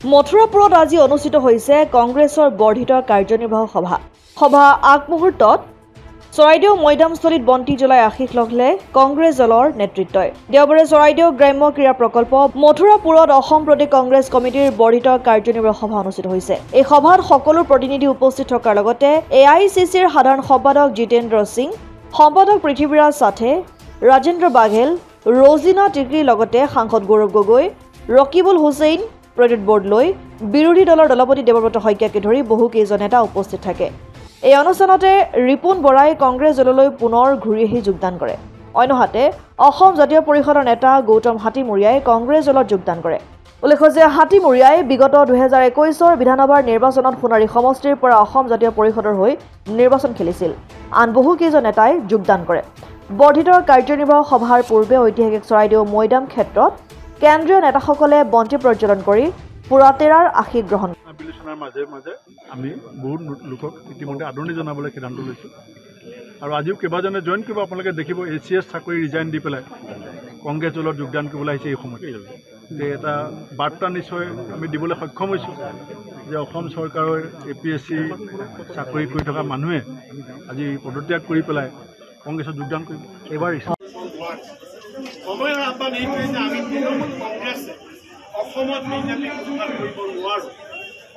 মথুৰাপুৰত আজি অনুষ্ঠিত হৈছে কংগ্ৰেছৰ বৰ্ধিত কাৰ্যনিৰ্বাহক সভা আগমুহূৰ্তত চৰাইদেউ মৈদামস্থলীত বন্তি জ্বলাই আশীষ ললে কংগ্ৰেছ দলৰ নেতৃত্বই। দেওবাৰে চৰাইদেউ গ্ৰাম্য ক্ৰীড়া প্ৰকল্প মথুৰাপুৰত অসম প্ৰদেশ কংগ্ৰেছ কমিটিৰ বৰ্ধিত কাৰ্যনিৰ্বাহক সভা অনুষ্ঠিত হৈছে। এই সভাত সকলো প্ৰতিনিধি উপস্থিত থকাৰ লগতে AICCৰ সাধাৰণ সম্পাদক জিতেন্দ্ৰ সিং, সম্পাদক পৃথিৱীৰাজ সাথে, ৰাজেন্দ্ৰ বাঘেল, ৰজিনা টিকৰীৰ লগতে সাংসদ গৌৰৱ গগৈ, ৰকিবুল হুছেইন, প্ৰদ্যুৎ বৰদলৈ, বিৰোধী দলৰ দলপতি দেৱব্ৰত শইকীয়াকে ধৰি বহু কেইজন নেতা উপস্থিত থাকে। এই অনুষ্ঠানতে ৰিপুণ বৰাই কংগ্ৰেছ দললৈ পুনৰ ঘূৰি আহি যোগদান কৰে। অন্যহাতে অসম জাতীয় পৰিষদৰ নেতা গৌতম হাতীমুৰীয়াই কংগ্ৰেছ দলত যোগদান কৰে। উল্লেখ্য যে হাতীমুৰীয়াই বিগত 2021 বিধানসভাৰ নিৰ্বাচনত সোণাৰী সমষ্টিৰ পৰা অসম জাতীয় পৰিষদৰ হৈ নিৰ্বাচন খেলিছিল। আন বহু কেইজন নেতাই যোগদান কৰে। বৰ্ধিত কাৰ্যনিৰ্বাহক সভাৰ পূৰ্বে ঐতিহাসিক চৰাইদেউ মৈদাম ক্ষেত্ৰত কেন্দ্ৰীয় নেতাসকলে বন্তি প্ৰজ্বলন কৰি পুৰাতেৰাৰ আশীষ গ্ৰহণ কৰে। বিবেচনাৰ মাজে মাজে আমি বহুত লোকক ইতিমধ্যে আদৰণি জনাবলৈ সিদ্ধান্ত লৈছোঁ আৰু আজিও কেইবাজনে জইন কৰিব। আপোনালোকে দেখিব ACS চাকৰি ৰিজাইন দি পেলাই কংগ্ৰেছ দলত যোগদান কৰিবলৈ আহিছে। এই সময়ত এটা বাৰ্তা নিশ্চয় আমি দিবলৈ সক্ষম হৈছোঁ যে অসম চৰকাৰৰ APSC চাকৰি কৰি থকা মানুহে আজি পদত্যাগ কৰি পেলাই কংগ্ৰেছত যোগদান কৰিব। এইবাৰ সময়ৰ আহ্বান এইটোৱে যে আমি তৃণমূল কংগ্ৰেছে অসমত বিজেপিক উদ্ধাৰ কৰিব নোৱাৰোঁ।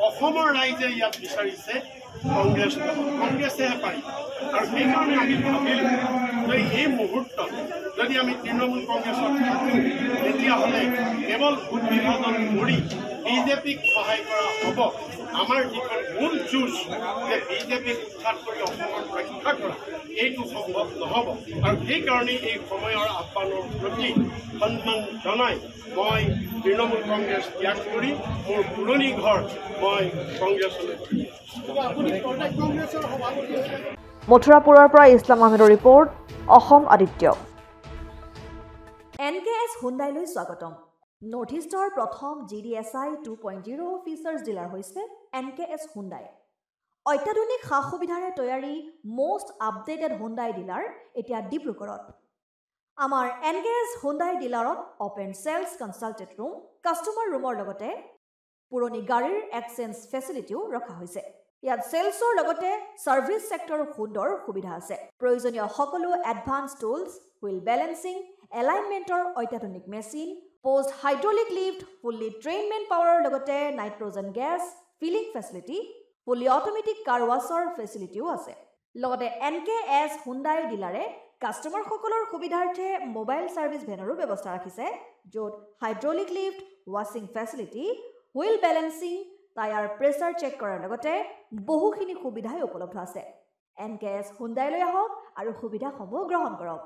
অসমৰ ৰাইজে ইয়াত বিচাৰিছে কংগ্ৰেছেহে পাৰিব আৰু সেইকাৰণে আমি ভাবিলোঁ যে এই মুহূৰ্তত যদি আমি তৃণমূল কংগ্ৰেছত থাকোঁ তেতিয়াহ'লে কেৱল ভোট বিভাজন কৰি বিজেপিক সহায় কৰা হ'ব। আমাৰ যিখন মূল যুঁজ যে বিজেপিক উৎখাত কৰি অসমত ৰক্ষা কৰা, এইটো সম্ভৱ নহ'ব আৰু সেইকাৰণে এই সময়ৰ আহ্বানৰ প্ৰতি সন্মান জনাই মই তৃণমূল কংগ্ৰেছ ত্যাগ কৰি মোৰ পুৰণি ঘৰ মই কংগ্ৰেছলৈ। মথুৰাপুৰৰ পৰা ইছলাম আহমেদৰ ৰিপৰ্ট, অসম আদিত্য। NKS হুণ্ডাইলৈ স্বাগতম। নৰ্থ ইষ্টৰ প্ৰথম GDSI 2.0 ফিচাৰ্ছ ডিলাৰ হৈছে NKS হুণ্ডাই। অত্যাধুনিক সা সুবিধাৰে তৈয়াৰী মষ্ট আপডেটেড হুণ্ডাই ডিলাৰ এতিয়া ডিব্ৰুগড়ত। আমাৰ NKS হুণ্ডাই ডিলাৰত open sales consulted room, customer ৰুমৰ লগতে পুৰণি গাড়ীৰ এক্সচেঞ্জ ফেচিলিটিও ৰখা হৈছে। ইয়াত চেলছৰ লগতে ছাৰ্ভিচ ছেক্টৰৰ সুন্দৰ সুবিধা আছে। প্ৰয়োজনীয় সকলো এডভান্স টুলছ, হুইল বেলেন্সিং, এলাইনমেণ্টৰ অত্যাধুনিক machine, post hydraulic lift, fully ট্ৰেইনমেণ্ট পাৱাৰৰ লগতে nitrogen gas filling facility, fully automatic car ৱাছৰ ফেচিলিটিও আছে। লগতে NKS হুণ্ডাই ডিলাৰে কাষ্টমাৰসকলৰ সুবিধাৰ্থে মোবাইল ছাৰ্ভিচ ভেনৰো ব্যৱস্থা ৰাখিছে, য'ত হাইড্ৰলিক লিফ্ট, ৱাছিং facility, wheel balancing, tyre pressure check কৰাৰ লগতে বহুখিনি সুবিধাই উপলব্ধ আছে। NKS হুণ্ডাইলৈ আহক আৰু সুবিধাসমূহ গ্ৰহণ কৰক।